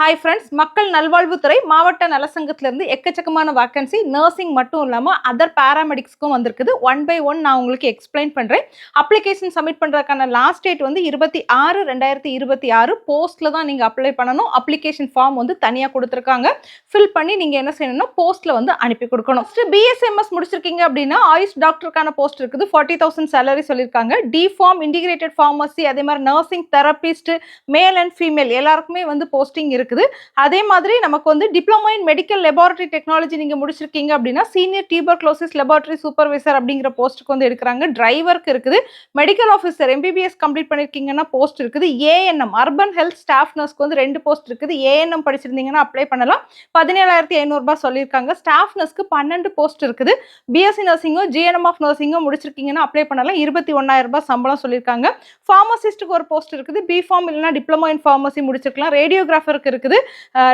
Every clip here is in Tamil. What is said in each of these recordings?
ஹாய் ஃப்ரெண்ட்ஸ், மக்கள் நல்வாழ்வுத்துறை மாவட்ட நலசங்கத்திலிருந்து எக்கச்சக்கமான வேக்கன்சி நர்சிங் மட்டும் இல்லாமல் அதர் பேராமெடிக்ஸ்க்கும் வந்திருக்குது. ஒன் பை ஒன் நான் உங்களுக்கு எக்ஸ்பிளைன் பண்ணுறேன். அப்ளிகேஷன் சப்மிட் பண்ணுறதுக்கான லாஸ்ட் டேட் வந்து 26/2026 போஸ்ட்டில் தான் நீங்கள் அப்ளை பண்ணணும். அப்ளிகேஷன் ஃபார்ம் வந்து தனியாக கொடுத்துருக்காங்க. ஃபில் பண்ணி நீங்கள் என்ன செய்யணும்னா போஸ்ட்டில் வந்து அனுப்பி கொடுக்கணும். ஃபஸ்ட்டு பிஎஸ்எம்எஸ் முடிச்சிருக்கீங்க அப்படின்னா ஆயுஷ் டாக்டருக்கான போஸ்ட் இருக்குது. 40,000 சேலரி சொல்லியிருக்காங்க. டி ஃபார்ம், இன்டிகிரேட்டட் ஃபார்மசி, அதே மாதிரி nursing therapist, male and female எல்லாருக்குமே வந்து போஸ்டிங் இருக்குது. அதே மாதிரி நமக்கு வந்து diploma in medical laboratory technology நீங்க முடிச்சிருக்கீங்க அப்படின்னா சீனியர் டியூபர்குலோசிஸ் லெபார்டரி சூப்பர்வைசர் அப்படிங்கிற போஸ்ட்டுக்கு வந்து எடுக்கிறாங்க. டிரைவருக்கு இருக்குது. மெடிக்கல் ஆஃபீஸர் எம்பிபிஎஸ் கம்ப்ளீட் பண்ணிருக்கீங்கன்னா போஸ்ட் இருக்குது. ஏஎன்எம் அர்பன் ஹெல்த் ஸ்டாஃப் நர்ஸ்க்கு வந்து 2 போஸ்ட் இருக்குது. ஏஎன்எம் படிச்சிருந்தீங்கன்னா அப்ளை பண்ணலாம். 17,500 சொல்லியிருக்காங்க. ஸ்டாஃப் நர்ஸ்க்கு 12 போஸ்ட் இருக்குது. பிஎஸ்சி நர்சிங்கோ ஜிஎன்எம் ஆஃப் நர்சிங்கோ முடிச்சிருக்கீங்கன்னா அப்ளை பண்ணலாம். 21,000 சம்பளம் சொல்லியிருக்காங்க. ஃபார்மசிஸ்ட்டுக்கு ஒரு போஸ்ட் இருக்குது. பி ஃபார்ம் இல்லைன்னா டிப்ளமோ இன் ஃபார்மசி முடிச்சிருக்கலாம். ரேடியோகிராஃபருக்கு இருக்குது.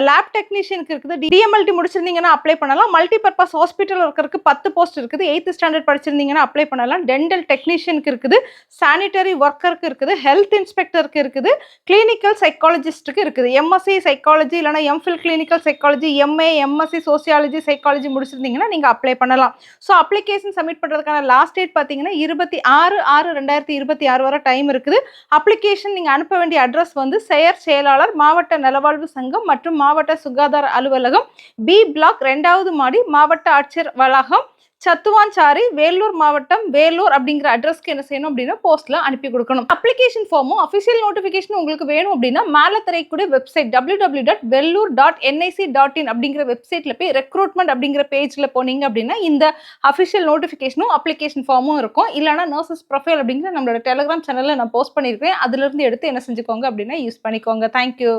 லேப் டெக்னீஷியனுக்கு இருக்குது. டிஎம்எல்டி முடிச்சிருந்தீங்கன்னா அப்ளை பண்ணலாம். மல்டி பர்பஸ் ஹாஸ்பிட்டல் ஒர்க்கருக்கு 10 போஸ்ட் இருக்குது. 8th ஸ்டாண்டர்ட் படிச்சிருந்தீங்கன்னா அப்ளை பண்ணலாம். டென்டல் டெக்னீஷியனுக்கு இருக்குது. சானிட்டரி ஒர்க்கருக்கு இருக்குது. ஹெல்த் இன்ஸ்பெக்டருக்கு இருக்குது. கிளினிக்கல் சைக்காலஜிஸ்ட்டுக்கு இருக்குது. எம்எஸ்சி சைக்காலஜி இல்லைனா MPhil clinical psychology, MA, MSc sociology psychology முடிச்சிருந்தீங்கன்னா நீங்கள் அப்ளை பண்ணலாம். ஸோ அப்ளிகேஷன் சப்மிட் பண்ணுறதுக்கான லாஸ்ட் டேட் பார்த்தீங்கன்னா 26/6/2026 வரை டைம் இருக்குது. அப்ளிகேஷன் நீங்கள் அனுப்ப வேண்டிய அட்ரஸ் வந்து செயலாளர், மாவட்ட நலவாழ்வு சங்கம் மற்றும் மாவட்ட சுகாதார அலுவலகம், பி பிளாக், 2வது மாடி, மாவட்ட ஆட்சியர் வளாகம், சத்துவாஞ்சாரி, வேலூர் மாவட்டம், வேலூர் அப்படிங்கிற அட்ரஸ்க்கு என்ன செய்யணும் அப்படின்னா போஸ்ட்ல அனுப்பி கொடுக்கணும். அப்ளிகேஷன் ஃபார்மும் அஃபிஷியல் நோட்டிஃபிகேஷன் உங்களுக்கு வேணும் அப்படின்னா மேலே தரக்கூடிய வெப்சைட் www.vellore.nic.in அப்படிங்கிற வெப்சைட்ல போய் ரெக்ரூட்மெண்ட் அப்படிங்கிற பேஜ்ல போனீங்க அப்படின்னா இந்த அஃபிஷியல் நோட்டிஃபிகேஷனும் அப்ளிகேஷன் ஃபார்மும் இருக்கும். இல்லைனா நர்சஸ் ப்ரொஃபைல் அப்படிங்கிற நம்மளோட டெலிகிராம் சேனல்ல நான் போஸ்ட் பண்ணியிருக்கேன். அதுல இருந்து எடுத்து என்ன செஞ்சுக்கோங்க அப்படின்னா யூஸ் பண்ணிக்கோங்க. தேங்க்யூ.